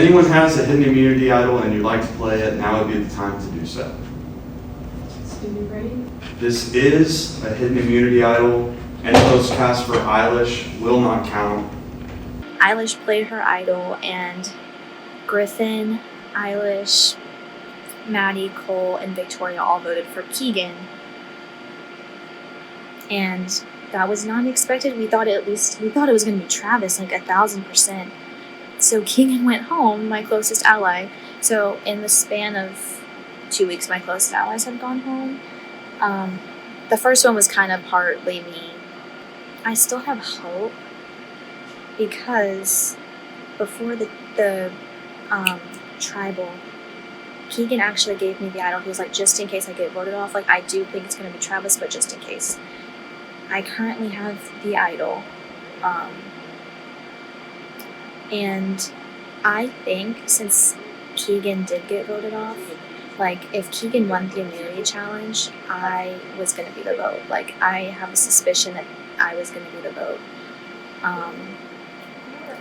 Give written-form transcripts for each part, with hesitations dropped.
anyone has a hidden immunity idol and you'd like to play it, now would be the time to do so. Ready? This is a hidden immunity idol. Any votes cast for Eilish will not count. Eilish played her idol, and Griffin, Eilish, Maddie, Cole, and Victoria all voted for Keegan. And that was not expected. We thought it was going to be Travis, like 1,000%. So Keegan went home, my closest ally. So in the span of 2 weeks, my closest allies have gone home. The first one was kind of partly me. I still have hope because before the tribal, Keegan actually gave me the idol. He was like, just in case I get voted off, like I do think it's going to be Travis, but just in case. I currently have the idol. And I think since Keegan did get voted off, like if Keegan won the immunity challenge, I was going to be the vote. Like I have a suspicion that I was going to be the vote.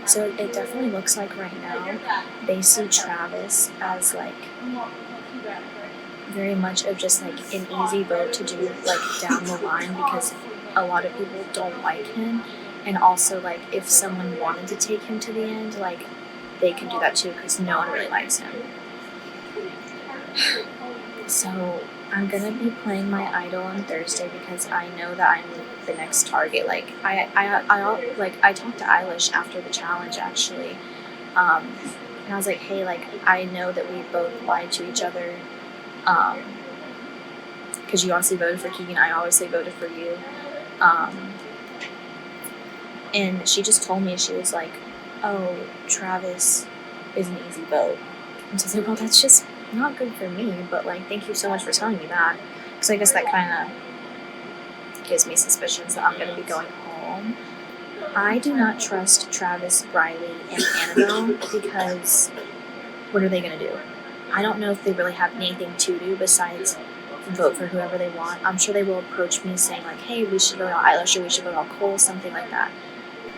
So it definitely looks like right now they see Travis as like very much of just like an easy vote to do like down the line because a lot of people don't like him. And also like if someone wanted to take him to the end, like they can do that too because no one really likes him. So I'm gonna be playing my idol on Thursday because I know that I'm the next target. Like I talked to Eilish after the challenge actually, and I was like, hey, like I know that we both lied to each other, because you obviously voted for Keegan, I obviously voted for you, and she just told me, she was like, oh, Travis is an easy vote, and so I was like, well, that's just not good for me, but like thank you so much for telling me that, because I guess that kind of gives me suspicions that I'm going to be going home. I do not trust Travis, Briley, and Annabelle because what are they going to do? I don't know if they really have anything to do besides vote for whoever they want. I'm sure they will approach me saying like, hey, we should vote on Eilish or we should vote on Cole, something like that.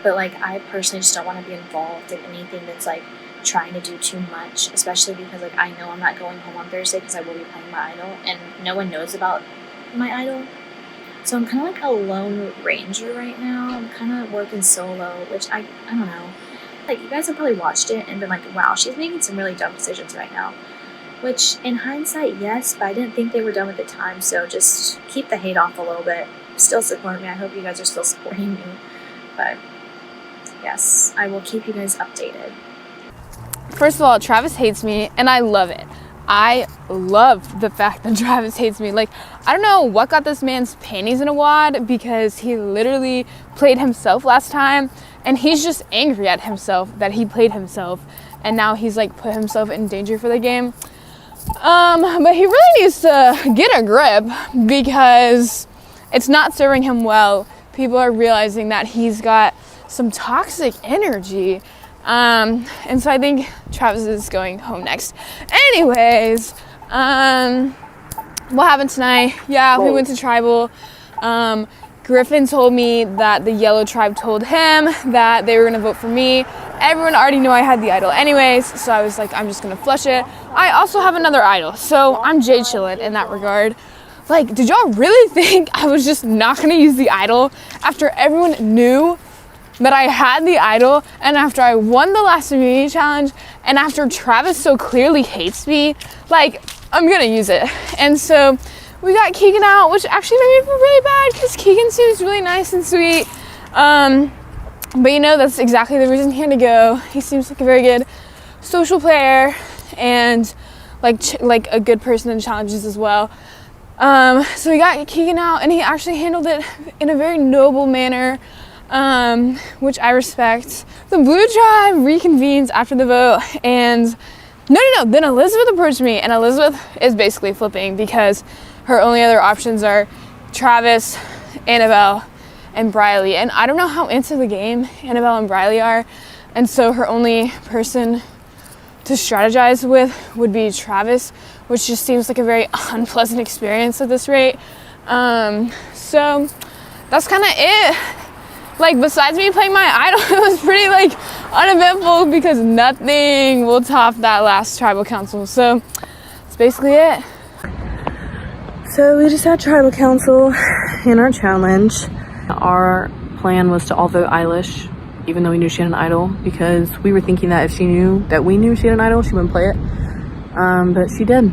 But like I personally just don't want to be involved in anything that's like trying to do too much, especially because like I know I'm not going home on Thursday because I will be playing my idol and no one knows about my idol. So I'm kind of like a lone ranger right now. I'm kind of working solo, which I don't know. Like you guys have probably watched it and been like, wow, she's making some really dumb decisions right now. Which in hindsight, yes, but I didn't think they were dumb at the time. So just keep the hate off a little bit. Still support me. I hope you guys are still supporting me. But yes, I will keep you guys updated. First of all, Travis hates me, and I love it. I love the fact that Travis hates me. Like, I don't know what got this man's panties in a wad, because he literally played himself last time, and he's just angry at himself that he played himself, and now he's like put himself in danger for the game. But he really needs to get a grip, because it's not serving him well. People are realizing that he's got some toxic energy. And so I think Travis is going home next. Anyways, what happened tonight? Yeah, we went to tribal. Griffin told me that the yellow tribe told him that they were going to vote for me. Everyone already knew I had the idol anyways, so I was like, I'm just going to flush it. I also have another idol, so I'm Jay chillin' in that regard. Like, did y'all really think I was just not going to use the idol after everyone knew that I had the idol, and after I won the last immunity challenge, and after Travis so clearly hates me? Like, I'm gonna use it. And so we got Keegan out, which actually made me feel really bad because Keegan seems really nice and sweet. But you know, that's exactly the reason he had to go. He seems like a very good social player and like a good person in challenges as well. So we got Keegan out, and he actually handled it in a very noble manner, which I respect. The blue tribe reconvenes after the vote, and then Elizabeth approached me, and Elizabeth is basically flipping because her only other options are Travis, Annabelle, and Briley, and I don't know how into the game Annabelle and Briley are, and so her only person to strategize with would be Travis, which just seems like a very unpleasant experience at this rate. So that's kind of it. like besides me playing my idol, it was pretty like uneventful because nothing will top that last tribal council. So that's basically it. So we just had tribal council in our challenge. Our plan was to all vote Eilish, even though we knew she had an idol, because we were thinking that if she knew that we knew she had an idol, she wouldn't play it. But she did.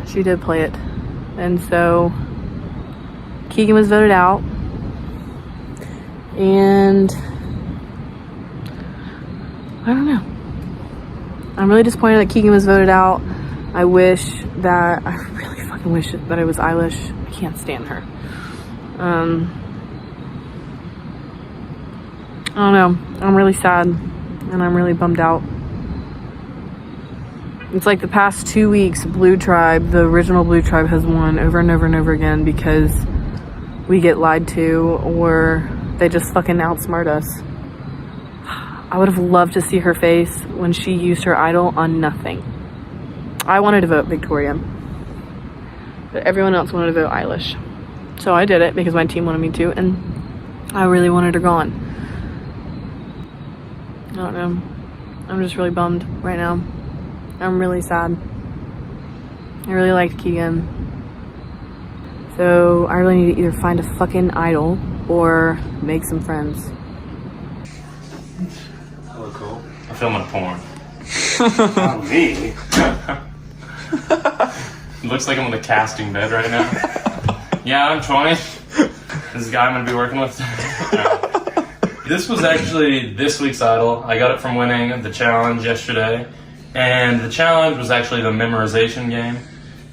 She did play it. And so Keegan was voted out. And I don't know. I'm really disappointed that Keegan was voted out. I really fucking wish that it was Eilish. I can't stand her. I don't know. I'm really sad and I'm really bummed out. It's like the past 2 weeks, Blue Tribe, the original Blue Tribe, has won over and over and over again because we get lied to or they just fucking outsmart us. I would have loved to see her face when she used her idol on nothing. I wanted to vote Victoria, but everyone else wanted to vote Eilish. So I did it because my team wanted me to, and I really wanted her gone. I don't know. I'm just really bummed right now. I'm really sad. I really liked Keegan. So I really need to either find a fucking idol or make some friends. Hello, Cole. I'm filming a porn. Not me. Looks like I'm on the casting bed right now. Yeah, I'm 20. This is the guy I'm going to be working with. This was actually this week's idol. I got it from winning the challenge yesterday. And the challenge was actually the memorization game.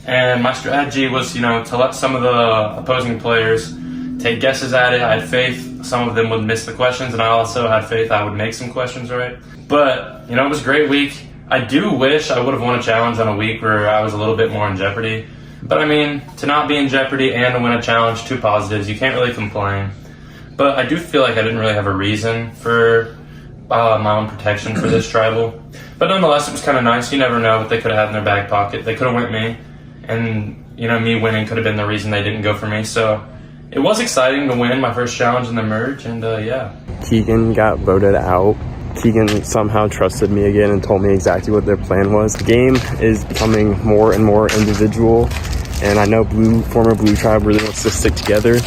And my strategy was, to let some of the opposing players take guesses at it. I had faith some of them would miss the questions, and I also had faith I would make some questions right. But, it was a great week. I do wish I would have won a challenge on a week where I was a little bit more in jeopardy. But to not be in jeopardy and to win a challenge, two positives. You can't really complain. But I do feel like I didn't really have a reason for my own protection for this tribal. But nonetheless, it was kind of nice. You never know what they could have had in their back pocket. They could have went me, and me winning could have been the reason they didn't go for me. So it was exciting to win my first challenge in the merge, and yeah. Keegan got voted out. Keegan somehow trusted me again and told me exactly what their plan was. The game is becoming more and more individual, and I know former Blue Tribe really wants to stick together,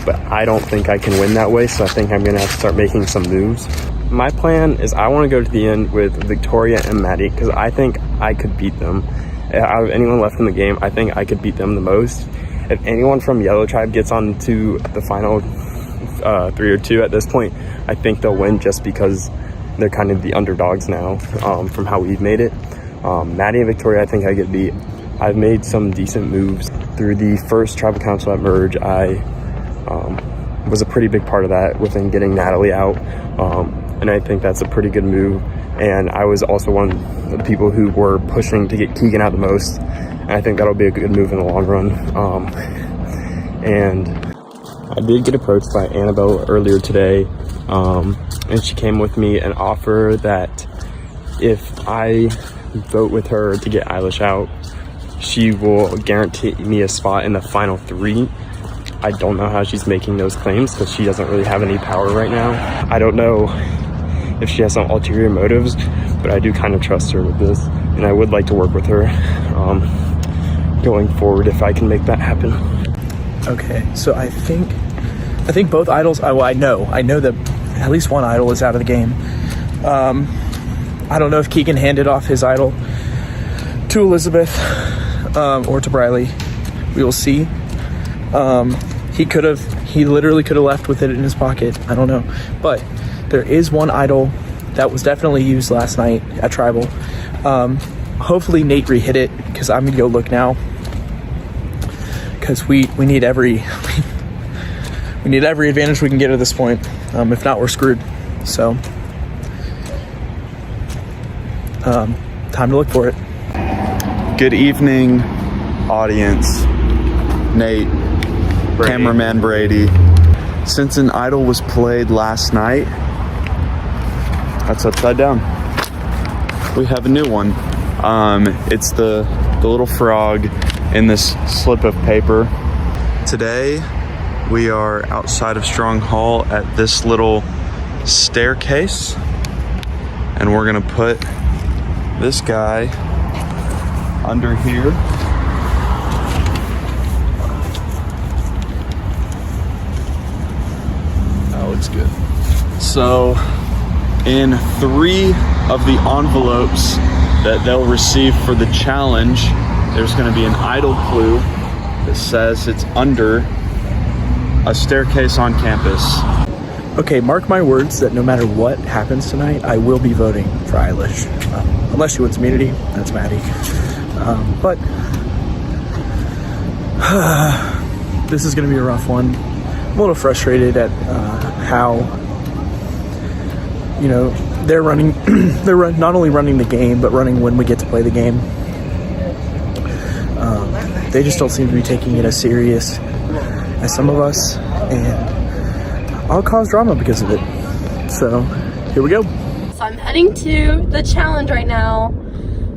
but I don't think I can win that way, so I think I'm gonna have to start making some moves. My plan is I want to go to the end with Victoria and Maddie because I think I could beat them. Out of anyone left in the game, I think I could beat them the most. If anyone from Yellow Tribe gets on to the final 3 or 2 at this point, I think they'll win just because they're kind of the underdogs now from how we've made it. Maddie and Victoria, I think I could beat. I've made some decent moves through the first tribal council at Merge. I was a pretty big part of that within getting Natalie out. And I think that's a pretty good move. And I was also one of the people who were pushing to get Keegan out the most. And I think that'll be a good move in the long run. And I did get approached by Annabelle earlier today. And she came with me and offered that if I vote with her to get Eilish out, she will guarantee me a spot in the final 3. I don't know how she's making those claims because she doesn't really have any power right now. I don't know if she has some ulterior motives, but I do kind of trust her with this, and I would like to work with her going forward if I can make that happen. Okay, so I think both idols. I know that at least one idol is out of the game. I don't know if Keegan handed off his idol to Elizabeth or to Briley. We will see. He literally could have left with it in his pocket. I don't know. But there is one idol that was definitely used last night at Tribal. Hopefully Nate re-hit it because I'm gonna go look now. Because we need every advantage we can get at this point. If not, we're screwed. So time to look for it. Good evening, audience. Nate, Brady. Cameraman Brady. Since an idol was played last night, that's upside down. We have a new one. It's the little frog in this slip of paper. Today, We are outside of Strong Hall at this little staircase, and we're gonna put this guy under here. That looks good. So in 3 of the envelopes that they'll receive for the challenge, there's gonna be an idol clue that says it's under a staircase on campus. Okay, mark my words that no matter what happens tonight, I will be voting for Eilish. Unless she wins immunity, that's Maddie. But this is going to be a rough one. I'm a little frustrated at how, you know, they're running, not only running the game, but running when we get to play the game. They just don't seem to be taking it as serious as some of us, and I'll cause drama because of it. So here we go. So I'm heading to the challenge right now,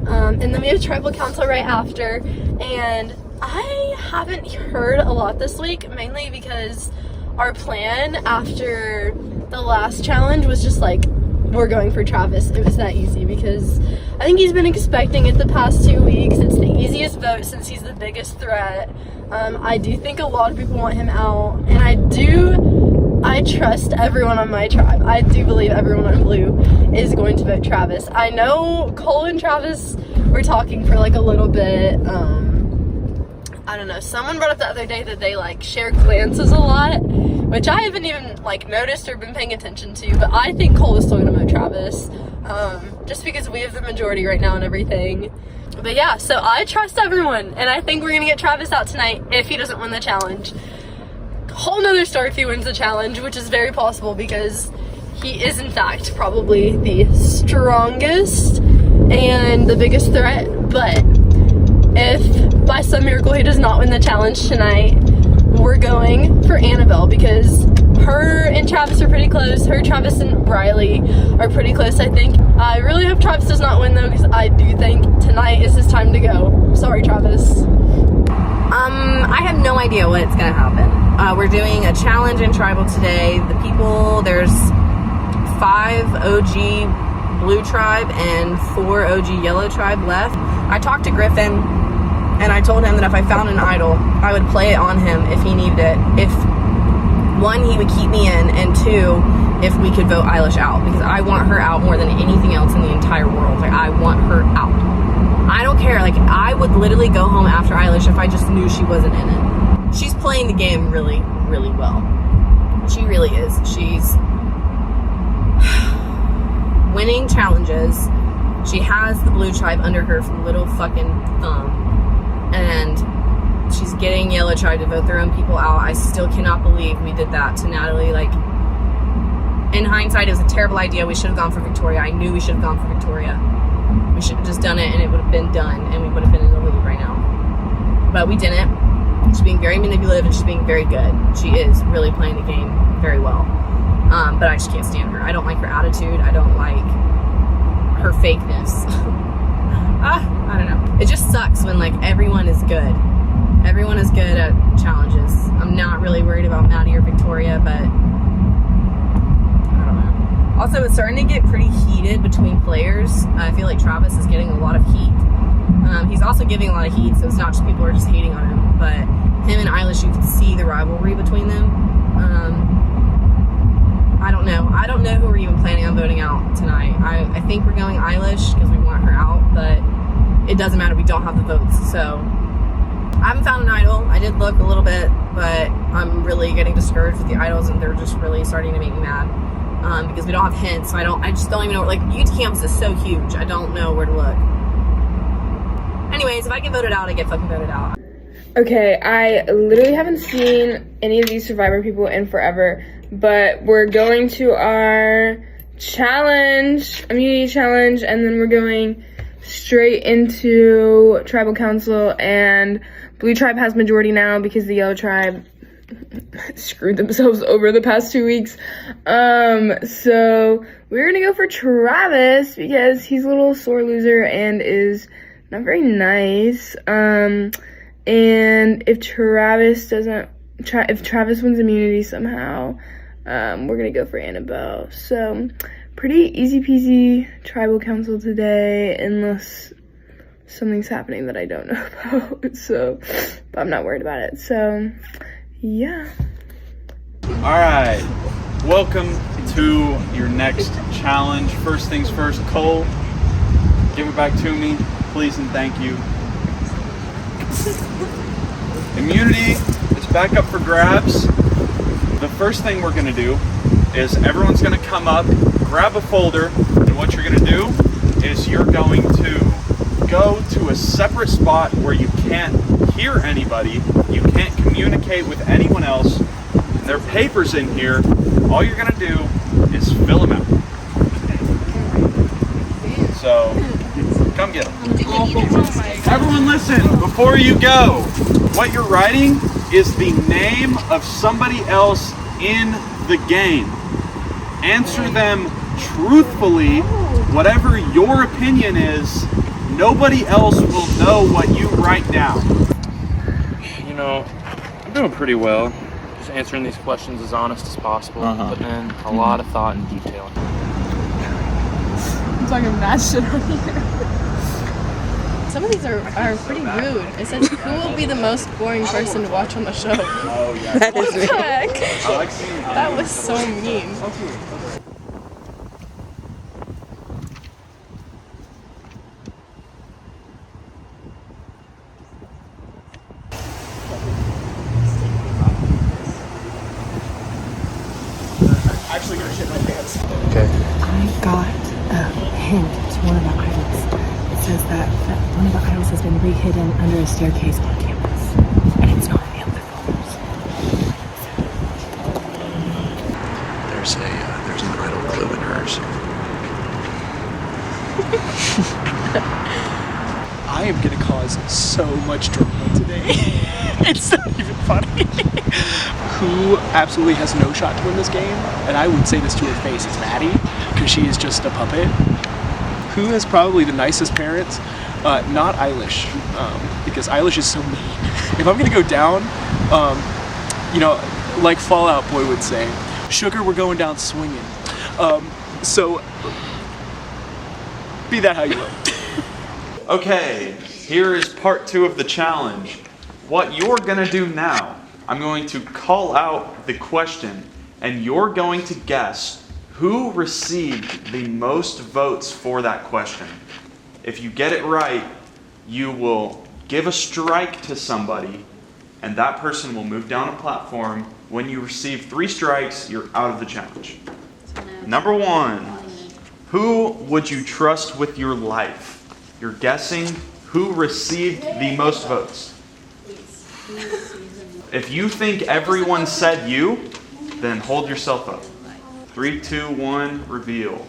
and then we have tribal council right after, and I haven't heard a lot this week, mainly because our plan after the last challenge was just like, we're going for Travis. It was that easy because I think he's been expecting it the past 2 weeks. It's the easiest vote since he's the biggest threat. I do think a lot of people want him out, and I trust everyone on my tribe. I do believe everyone on blue is going to vote Travis. I know Cole and Travis were talking for like a little bit. I don't know, someone brought up the other day that they like share glances a lot, which I haven't even like noticed or been paying attention to, but I think Cole is still gonna vote Travis, just because we have the majority right now and everything. But yeah, so I trust everyone, and I think we're gonna get Travis out tonight if he doesn't win the challenge. Whole nother story if he wins the challenge, which is very possible because he is in fact probably the strongest and the biggest threat. But if by some miracle he does not win the challenge tonight, we're going for Annabelle because her and Travis are pretty close. Travis and Riley are pretty close, I think. I really hope Travis does not win though, because I do think tonight is his time to go. Sorry, Travis. I have no idea what's gonna happen. We're doing a challenge in tribal today. The people, there's 5 OG blue tribe and 4 OG yellow tribe left. I talked to Griffin and I told him that if I found an idol, I would play it on him if he needed it. If 1, he would keep me in, and 2, if we could vote Eilish out, because I want her out more than anything else in the entire world. Like, I want her out. I don't care. Like, I would literally go home after Eilish if I just knew she wasn't in it. She's playing the game really, really well. She really is. She's winning challenges. She has the blue tribe under her little fucking thumb, and she's getting yellow tribe to vote their own people out. I still cannot believe we did that to Natalie. Like, in hindsight, it was a terrible idea. We should have gone for Victoria. I knew we should have gone for Victoria. We should have just done it and it would have been done and we would have been in the lead right now. But we didn't. She's being very manipulative and she's being very good. She is really playing the game very well. But I just can't stand her. I don't like her attitude. I don't like her fakeness. I don't know. It just sucks when like everyone is good. Everyone is good at challenges. I'm not really worried about Maddie or Victoria, but I don't know. Also, it's starting to get pretty heated between players. I feel like Travis is getting a lot of heat. He's also giving a lot of heat, so it's not just people are just hating on him, but him and Eilish, you can see the rivalry between them. I don't know. I don't know who we're even planning on voting out tonight. I think we're going Eilish because we want her out, but it doesn't matter. We don't have the votes, so I haven't found an idol. I did look a little bit, but I'm really getting discouraged with the idols, and they're just really starting to make me mad because we don't have hints. So I just don't even know. Like, UTK campus is so huge. I don't know where to look. Anyways, if I get voted out, I get fucking voted out. Okay, I literally haven't seen any of these Survivor people in forever, but we're going to our challenge, immunity challenge, and then we're going straight into tribal council, and blue tribe has majority now because the yellow tribe screwed themselves over the past 2 weeks. So we're gonna go for Travis because he's a little sore loser and is not very nice. And if Travis doesn't if Travis wins immunity somehow, we're gonna go for Annabelle. So pretty easy peasy tribal council today, unless something's happening that I don't know about. So, but I'm not worried about it. So, yeah. All right, welcome to your next challenge. First things first, Cole, give it back to me, please and thank you. Immunity is back up for grabs. The first thing we're gonna do is everyone's gonna come up, grab a folder, and what you're gonna do is you're going to go to a separate spot where you can't hear anybody, you can't communicate with anyone else. There are papers in here. All you're gonna do is fill them out. So, come get them. Everyone listen, before you go, what you're writing is the name of somebody else in the game. Answer them truthfully, whatever your opinion is. Nobody else will know what you write down. You know, I'm doing pretty well. Just answering these questions as honest as possible, but then a lot of thought and detail. I'm talking mad shit on here. Some of these are pretty rude. It says, who will be the most boring person to watch on the show? Oh yeah. What the heck? I like seeing how That was so mean. Okay. I got a hint to one of the idols. It says that one of the idols has been re-hidden under a staircase on campus. And it's not in the other folders. There's an idol clue in hers. I am gonna cause so much drama today. It's not even funny. Who absolutely has no shot to win this game, and I would say this to her face, is Maddie, because she is just a puppet. Who has probably the nicest parents? Not Eilish, because Eilish is so mean. If I'm gonna go down, like Fallout Boy would say, sugar, we're going down swinging. So, be that how you will. Okay, here is part 2 of the challenge. What you're gonna do now, I'm going to call out the question, and you're going to guess who received the most votes for that question. If you get it right, you will give a strike to somebody, and that person will move down a platform. When you receive 3 strikes, you're out of the challenge. Number 1, who would you trust with your life? You're guessing who received the most votes. If you think everyone said you, then hold yourself up. 3, 2, 1, reveal.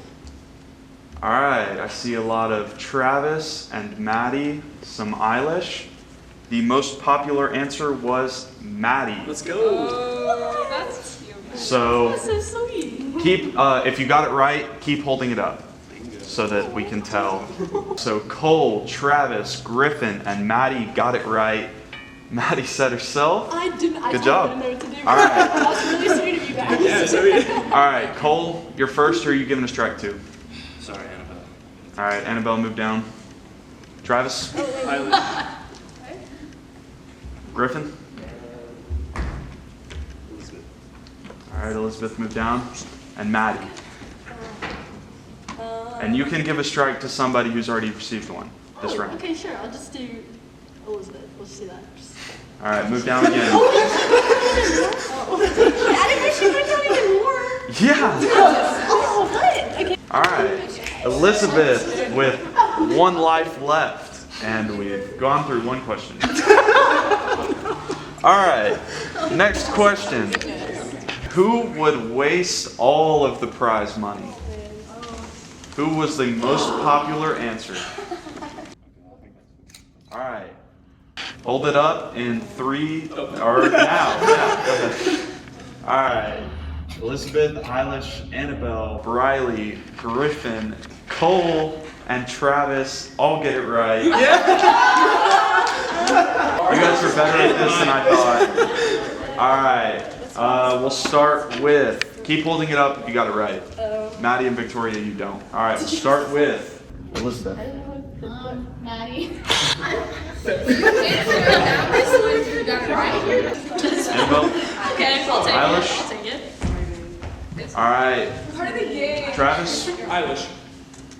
All right, I see a lot of Travis and Maddie, some Eilish. The most popular answer was Maddie. Let's go. That's cute. So, That's so sweet. keep, if you got it right, keep holding it up so that we can tell. So Cole, Travis, Griffin, and Maddie got it right. Maddie said herself. I didn't. Good job. I didn't know what to do. All right. That's really sweet of you guys. Yeah, so yeah. All right, Cole, you're first. Who are you giving a strike to? Sorry, Annabelle. All right, Annabelle, move down. Travis. Griffin. All right, Elizabeth, move down. And Maddie. And you can give a strike to somebody who's already received one this round. Okay, sure. I'll just do Elizabeth. Let's see that. All right, move down again. I didn't know she went down even more. Yeah. Oh, what? Okay. All right, Elizabeth with 1 life left. And we've gone through 1 question. All right, next question. Who would waste all of the prize money? Who was the most popular answer? All right. Hold it up in 3, or now. Yeah, go ahead. All right. Elizabeth, Eilish, Annabelle, Briley, Griffin, Cole, and Travis all get it right. Yeah. You guys are better at this than I thought. All right. We'll start with, keep holding it up if you got it right. Maddie and Victoria, you don't. All right, we'll start with Elizabeth. Maddie. Annabelle. Okay, I'll take Eilish. it. I'll take it. All right. Part of the game. Travis. Eilish.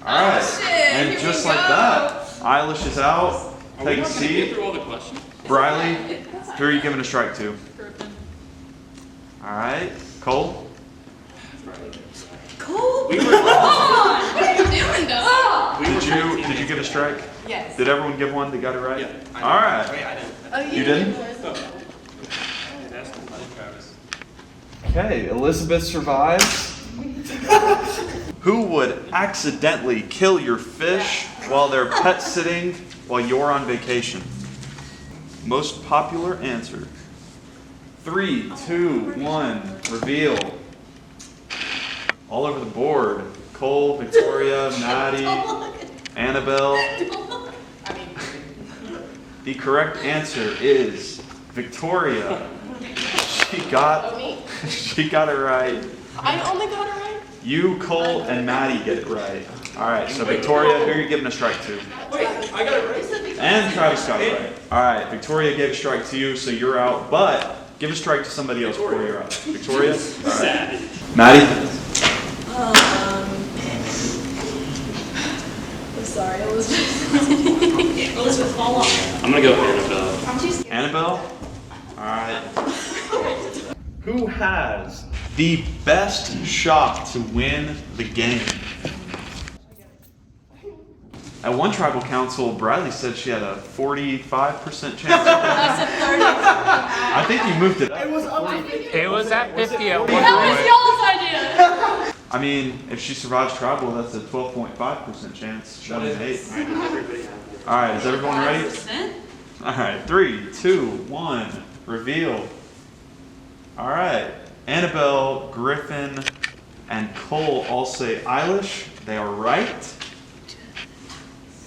All right. shit, And here we just like go. that, Eilish is out. Take a seat. Through all the questions. Briley, who are you giving a strike to? All right. Cole. Cool. Come on. What are you doing, though? Did you give a strike? Yes. Did everyone give one that got it right? Yeah. All right. Wait, I didn't. Oh, You didn't? That's Travis. Okay, Elizabeth survives. Who would accidentally kill your fish while they're pet sitting while you're on vacation? Most popular answer. 3, 2, 1, reveal. All over the board. Cole, Victoria, Maddie, Annabelle. The correct answer is Victoria. She got it right. I only got it right. You, Cole, and Maddie get it right. All right, so Victoria, who are you giving a strike to? Wait, I got it right. And Travis got it right. All right, Victoria gave a strike to you, so you're out. But give a strike to somebody else before you're out. Victoria? All right. Maddie? I'm sorry, Elizabeth. Elizabeth, fall off. I'm gonna go Annabelle. Annabelle? All right. Who has the best shot to win the game? At one tribal council, Briley said she had a 45% chance. That's a 30. I think you moved it up. It was at 50 at one That was y'all's idea. I mean, if she survives tribal, that's a 12.5% chance. 1 in 8. All right, is everyone ready? All right, 3, 2, 1, reveal. All right, Annabelle, Griffin, and Cole all say Eilish. They are right.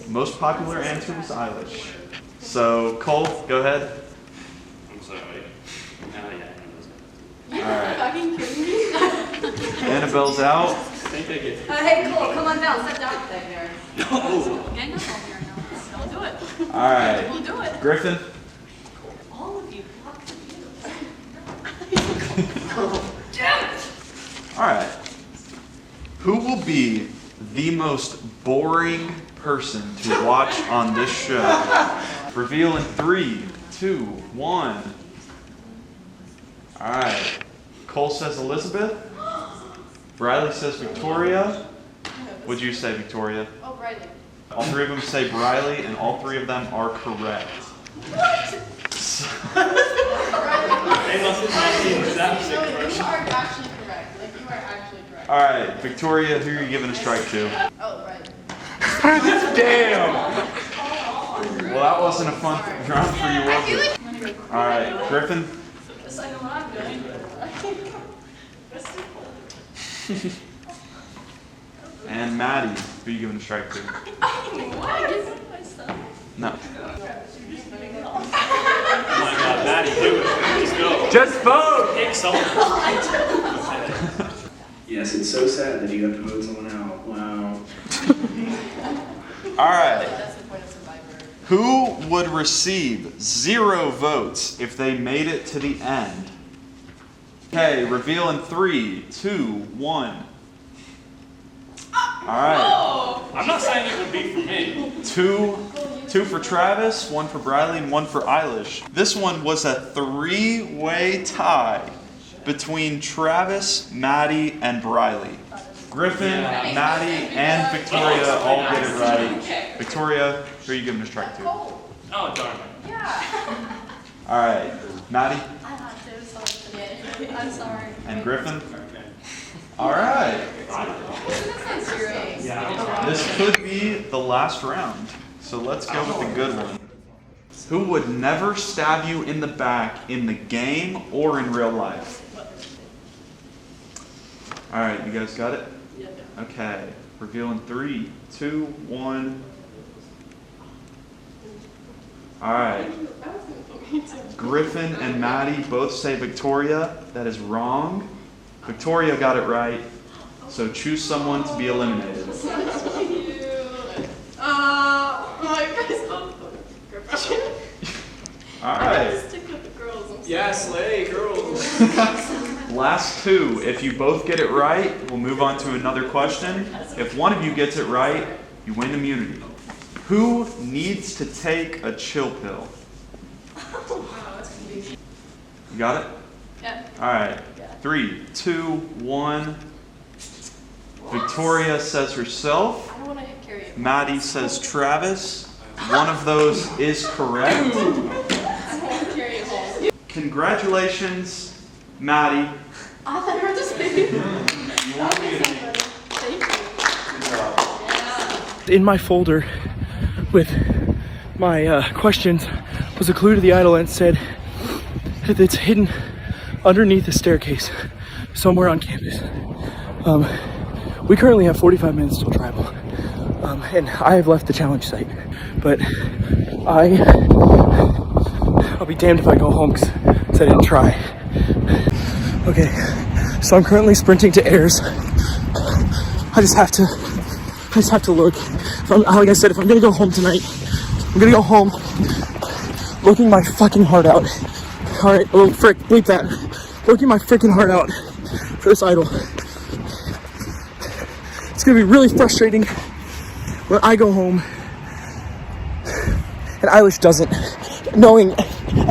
Most popular answer was Eilish. So, Cole, go ahead. I'm sorry. All right. Fucking kidding me? Annabelle's out. Hey, Cole, come on down. Sit down there. Gang us all here now. Don't do it. All right. We'll do it. Griffin. All of you. All right. Who will be the most boring person to watch on this show? Reveal in 3, 2, 1. All right. Cole says Elizabeth. Briley says Victoria. What'd you say, Victoria? Oh, Briley. All three of them say Briley, and all three of them are correct. You are actually correct. Like, you are actually correct. All right, Victoria, who are you giving a strike to? Oh, right. Damn! Well, that wasn't a fun round for you, was it? All right, Griffin. Just I know what I'm doing. And Maddie, who are you giving a strike to? No. Oh my God, Maddie, do it. Let's go. Just vote! Pick someone. Yes, it's so sad that you have to vote someone out. Wow. All right. That's the point of Survivor. Who would receive 0 votes if they made it to the end? Okay, reveal in 3, 2, 1. All right. I'm not saying it would be for me. Two for Travis, 1 for Briley, and 1 for Eilish. This one was a 3-way tie between Travis, Maddie, and Briley. Griffin, Maddie, and Victoria all get it right. Victoria, who are you giving a strike to? Oh, darn it. All right, Maddie I have to. I'm sorry. and Griffin. All right. This could be the last round, so let's go with the good one. Who would never stab you in the back in the game or in real life? All right, you guys got it? Okay, reveal in 3, 2, 1. All right. Griffin and Maddie both say Victoria. That is wrong. Victoria got it right. So choose someone to be eliminated. All right. Yeah, slay, girls. Last two. If you both get it right, we'll move on to another question. If one of you gets it right, you win immunity. Who needs to take a chill pill? You got it? Yeah. All right. 3, 2, 1. Victoria says herself. I don't want to carry it. Maddie says Travis. One of those is correct. I don't want to carry it home. Congratulations, Maddie. I thought you were just baby. Thank you. In my folder with my questions was a clue to the idol and said that it's hidden underneath a staircase somewhere on campus. We currently have 45 minutes till tribal, and I have left the challenge site, but I'll be damned if I go home because I didn't try. Okay, so I'm currently sprinting to Ayers. I just have to look. Like I said, if I'm gonna go home tonight, I'm gonna go home looking my fucking heart out. Alright, oh frick, bleep that. Working my freaking heart out for this idol. It's gonna be really frustrating when I go home and Eilish doesn't,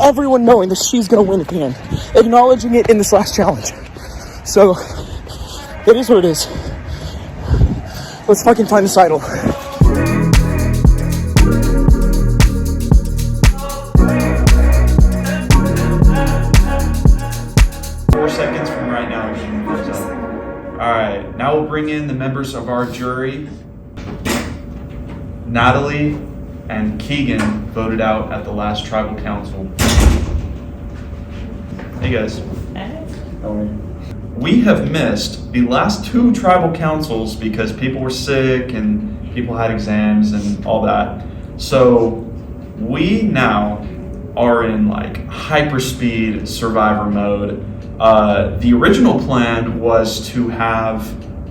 everyone knowing that she's gonna win at the end, acknowledging it in this last challenge. So, it is what it is. Let's fucking find this idol. 4 seconds from right now. All right, now we'll bring in the members of our jury. Natalie and Keegan voted out at the last tribal council. Hey guys. We have missed the last 2 tribal councils because people were sick and people had exams and all that. So we now are in like hyperspeed survivor mode. The original plan was to have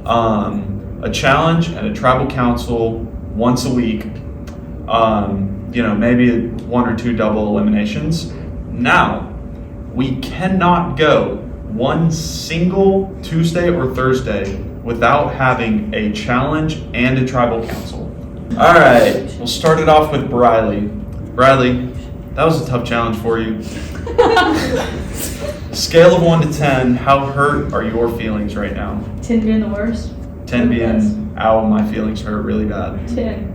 a challenge and a tribal council once a week. Maybe 1 or 2 double eliminations. Now, we cannot go one single Tuesday or Thursday without having a challenge and a tribal council. All right, we'll start it off with Briley. Briley, that was a tough challenge for you. Scale of 1 to 10, how hurt are your feelings right now? 10 being the worst. 10 being, ow, my feelings hurt really bad. 10.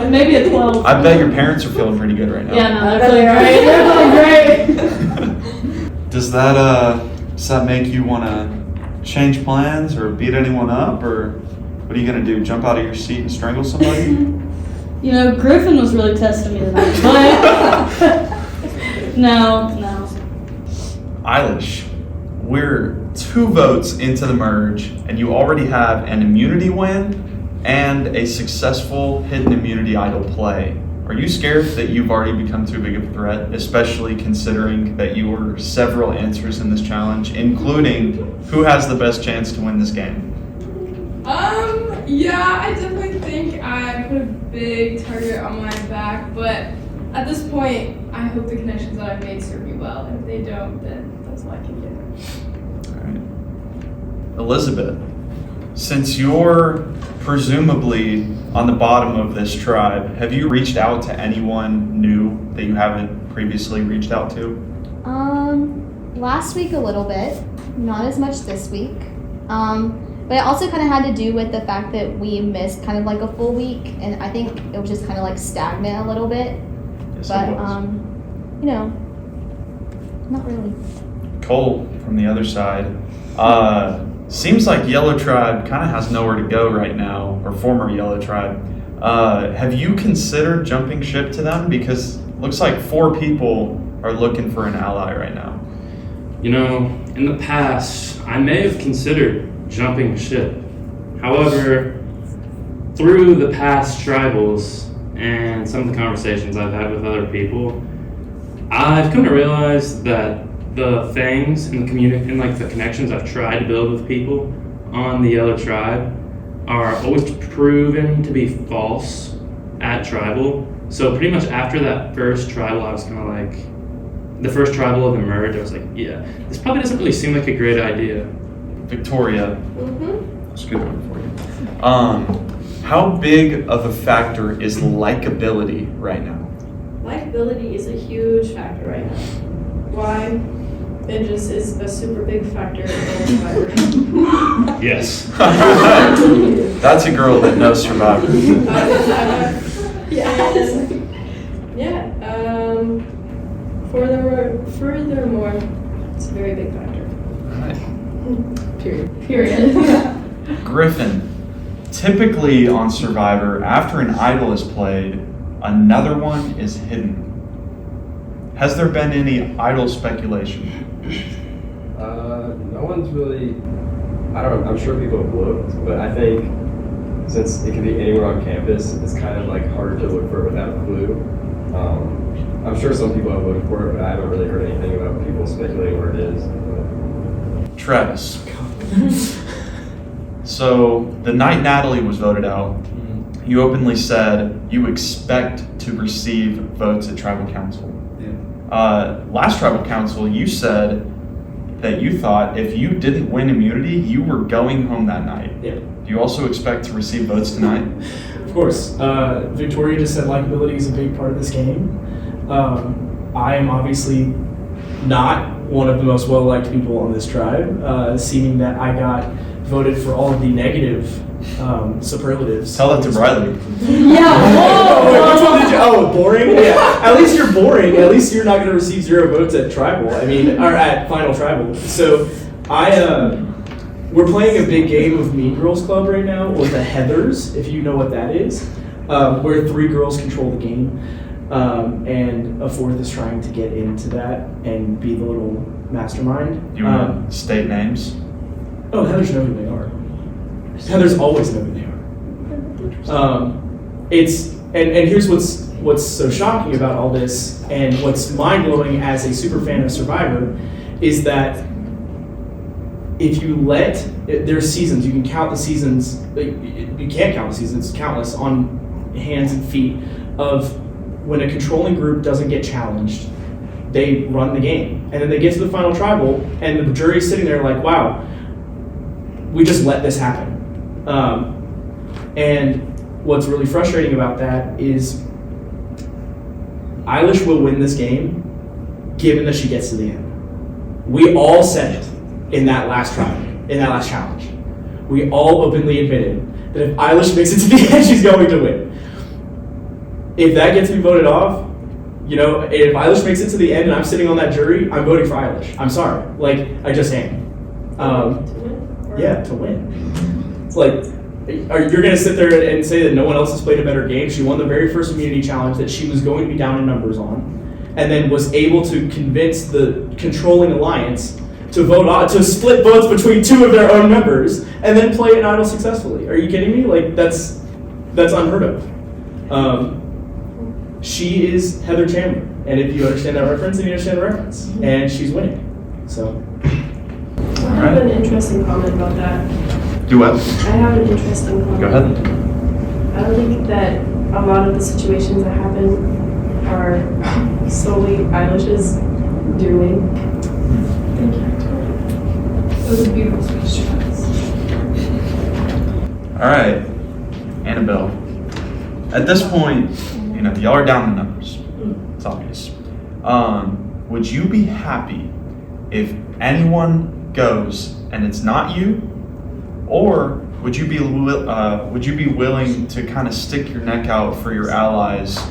maybe a 12. I bet your parents are feeling pretty good right now. Yeah, no, they're feeling great. They're feeling great. Does that make you want to change plans or beat anyone up, or what are you gonna do? Jump out of your seat and strangle somebody? Griffin was really testing me tonight, but no. Eilish, we're 2 votes into the merge, and you already have an immunity win and a successful hidden immunity idol play. Are you scared that you've already become too big of a threat, especially considering that you were several answers in this challenge, including who has the best chance to win this game? Yeah, I definitely think I put a big target on my back, but at this point, I hope the connections that I've made serve me well, and if they don't, then that's all I can do. All right. Elizabeth, since you're presumably on the bottom of this tribe, have you reached out to anyone new that you haven't previously reached out to? Last week a little bit, not as much this week. But it also kind of had to do with the fact that we missed kind of like a full week, and I think it was just kind of like stagnant a little bit. Yes, but not really. Cole from the other side. Seems like Yellow Tribe kind of has nowhere to go right now, or former Yellow Tribe. Have you considered jumping ship to them? Because it looks like 4 people are looking for an ally right now. In the past, I may have considered jumping ship. However, through the past tribals, and some of the conversations I've had with other people, I've come to realize that the things in the community and like the connections I've tried to build with people on the Yellow Tribe are always proven to be false at Tribal. So pretty much after that first Tribal, I was kind of like, the first Tribal of the merge, I was like, yeah, this probably doesn't really seem like a great idea. Victoria, that's a good one for you. How big of a factor is likability right now? Likability is a huge factor right now. Why? It just is a super big factor in Survivor. Yes. That's a girl that knows Survivor. Furthermore, it's a very big factor. All right. Period. Griffin, typically on Survivor, after an idol is played, another one is hidden. Has there been any idol speculation? No one's really, I don't know, I'm sure people have looked, but I think since it can be anywhere on campus, it's kind of like harder to look for it without a clue. I'm sure some people have looked for it, but I haven't really heard anything about people speculating where it is. Travis. So the night Natalie was voted out, you openly said you expect to receive votes at Tribal Council. Last Tribal Council, you said that you thought if you didn't win immunity, you were going home that night. Yeah. Do you also expect to receive votes tonight? Of course. Victoria just said likability is a big part of this game. I am obviously not one of the most well-liked people on this tribe, seeming that I got voted for all of the negative superlatives. Tell that to Briley. Which one did you? Oh, boring? Yeah. At least you're boring. At least you're not going to receive 0 votes at Tribal. Or at Final Tribal. So we're playing a big game of Mean Girls Club right now, or the Heathers, if you know what that is, where 3 girls control the game, and a 4th is trying to get into that and be the little mastermind. You want to state names? Oh, Heathers know who they are. Heathers always know who they are. And here's what's so shocking about all this, and what's mind-blowing as a super fan of Survivor, is that if you there's seasons, you can count the seasons, you can't count the seasons, it's countless on hands and feet of when a controlling group doesn't get challenged, they run the game. And then they get to the Final Tribal, and the jury's sitting there like, wow, we just let this happen. And what's really frustrating about that is Eilish will win this game given that she gets to the end. We all said it in that last challenge. We all openly admitted that if Eilish makes it to the end, she's going to win. If that gets me voted off, if Eilish makes it to the end and I'm sitting on that jury, I'm voting for Eilish. I'm sorry. I just am. To win. It's like, you're going to sit there and say that no one else has played a better game? She won the very first immunity challenge that she was going to be down in numbers on, and then was able to convince the controlling alliance to split votes between 2 of their own members, and then play an idol successfully. Are you kidding me? That's unheard of. She is Heather Chandler, and if you understand that reference, then you understand the reference, and she's winning. So. I have an interesting comment about that. Do what? I have an interesting comment. Go ahead. I don't think that a lot of the situations that happen are solely Eilish's doing. Thank you. That was a beautiful speech. All right, Annabelle. At this point, y'all are down in numbers. It's obvious. Would you be happy if anyone goes and it's not you, or would you be willing to kind of stick your neck out for your allies,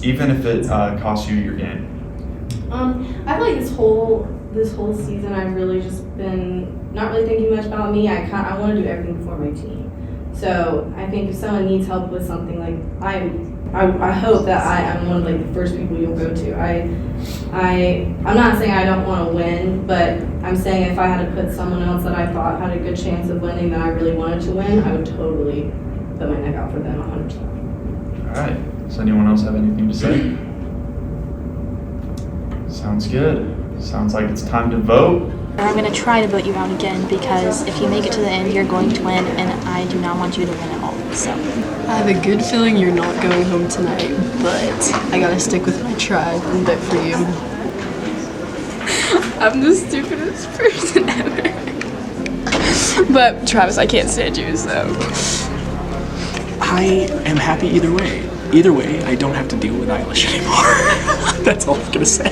even if it costs you your game? I feel like this whole season I've really just been not really thinking much about me. I want to do everything for my team. So I think if someone needs help with something, I hope that I'm one of the first people you'll go to. I'm not saying I don't want to win, but I'm saying if I had to put someone else that I thought had a good chance of winning that I really wanted to win, I would totally put my neck out for them 100%. All right. Does anyone else have anything to say? Sounds good. Sounds like it's time to vote. I'm going to try to vote you out again because if you make it to the end, you're going to win, and I do not want you to win at all. So I have a good feeling you're not going home tonight, but I gotta stick with my tribe and vote for you. I'm the stupidest person ever. But Travis, I can't stand you, so. I am happy either way. Either way, I don't have to deal with Eilish anymore. That's all I'm gonna say.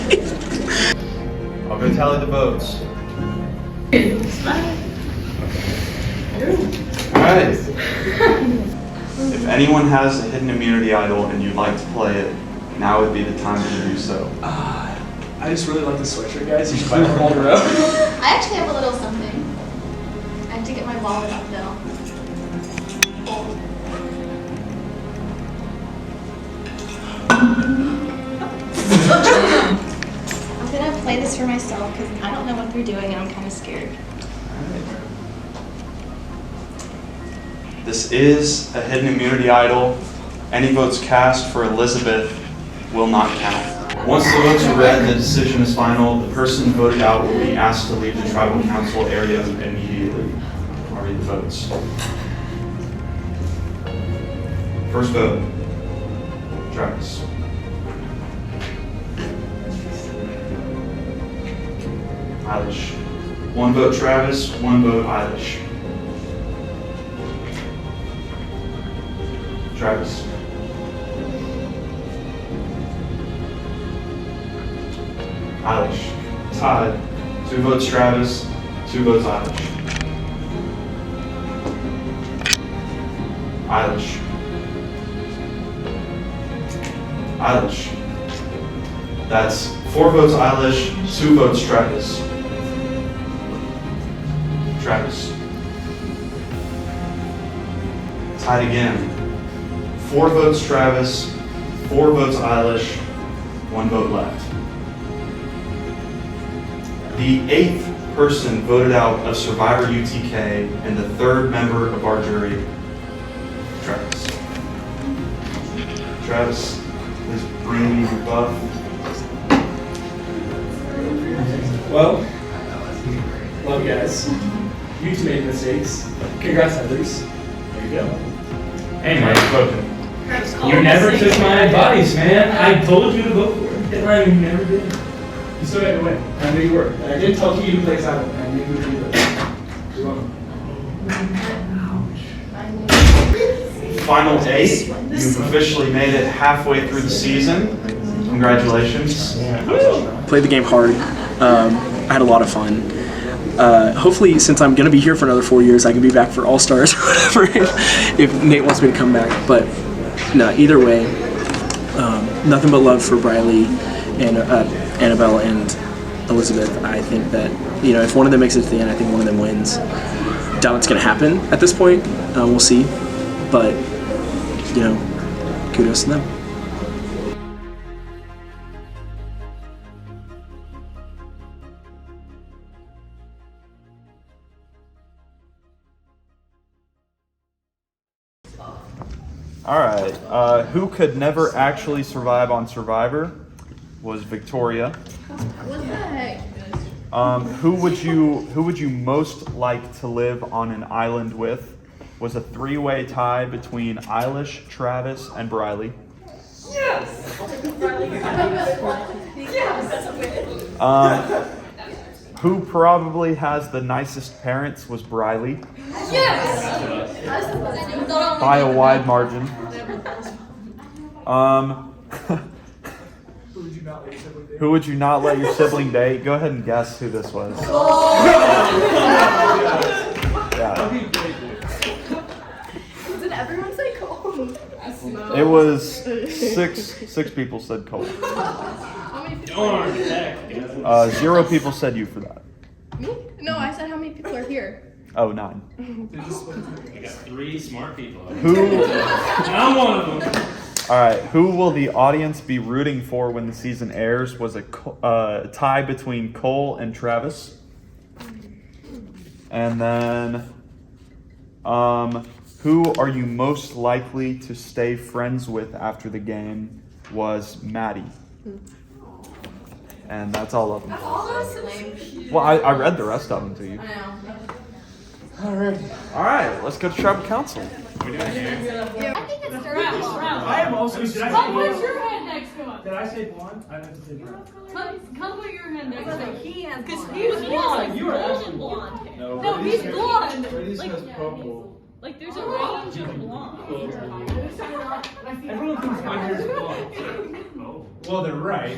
I'll go tally the votes. Alright. If anyone has a hidden immunity idol and you'd like to play it, now would be the time to do so. I just really like the sweatshirt, guys. You should buy one all around. I actually have a little something. I have to get my wallet out though. I'm gonna play this for myself because I don't know what they're doing and I'm kind of scared. This is a hidden immunity idol. Any votes cast for Elizabeth will not count. Once the votes are read and the decision is final, the person voted out will be asked to leave the tribal council area immediately. I'll read the votes. First vote, Travis. Eilish. One vote Travis, one vote Eilish. Travis. Eilish. Tied. 2 votes Travis, 2 votes Eilish. Eilish. Eilish. That's 4 votes Eilish, 2 votes Travis. Travis. Tied again. 4 votes Travis, 4 votes Eilish, 1 vote left. The 8th person voted out of Survivor UTK and the 3rd member of our jury, Travis. Travis, please bring me your buff. Well, love you guys. You two made mistakes. Congrats, others. There you go. Hey, Mike, spoken. You never took my advice, man. I told you to vote for it, and I never did. You still had to win. I knew you were. And I did tell you to play silent. I knew you were going to do it. You're welcome. Final 8, you've officially made it halfway through the season. Congratulations. Played the game hard. I had a lot of fun. Hopefully, since I'm going to be here for another 4 years, I can be back for All-Stars or whatever if Nate wants me to come back. But no, either way, nothing but love for Briley and Annabelle and Elizabeth. I think that, if one of them makes it to the end, I think one of them wins. Doubt it's going to happen at this point. We'll see. But, kudos to them. All right, who could never actually survive on Survivor was Victoria. What the heck? Who would you most like to live on an island with? Was a 3-way tie between Eilish, Travis, and Briley. Yes! Who probably has the nicest parents was Briley. Yes! By a wide margin. Who would you not let your sibling date? Go ahead and guess who this was. Yeah. Did everyone say Cole? It was six people said Cole. Darn. 0 people said you for that. Me? No, I said how many people are here. Oh, 9. I got 3 smart people. Who? I'm one of them. All right. Who will the audience be rooting for when the season airs? Was a tie between Cole and Travis. And then, Who are you most likely to stay friends with after the game was Maddie. And that's all of them. Well, I read the rest of them to you. I know. All right, let's go to tribal council. I am also. Come put your hand next to him. Did I say blonde? I meant to say brown. Come put your hand next to him. Because he was blonde. You are actually blonde. No, he's blonde. Brady's has purple. Like there's a range of blonde. Everyone thinks my hair is blonde. Well, they're right.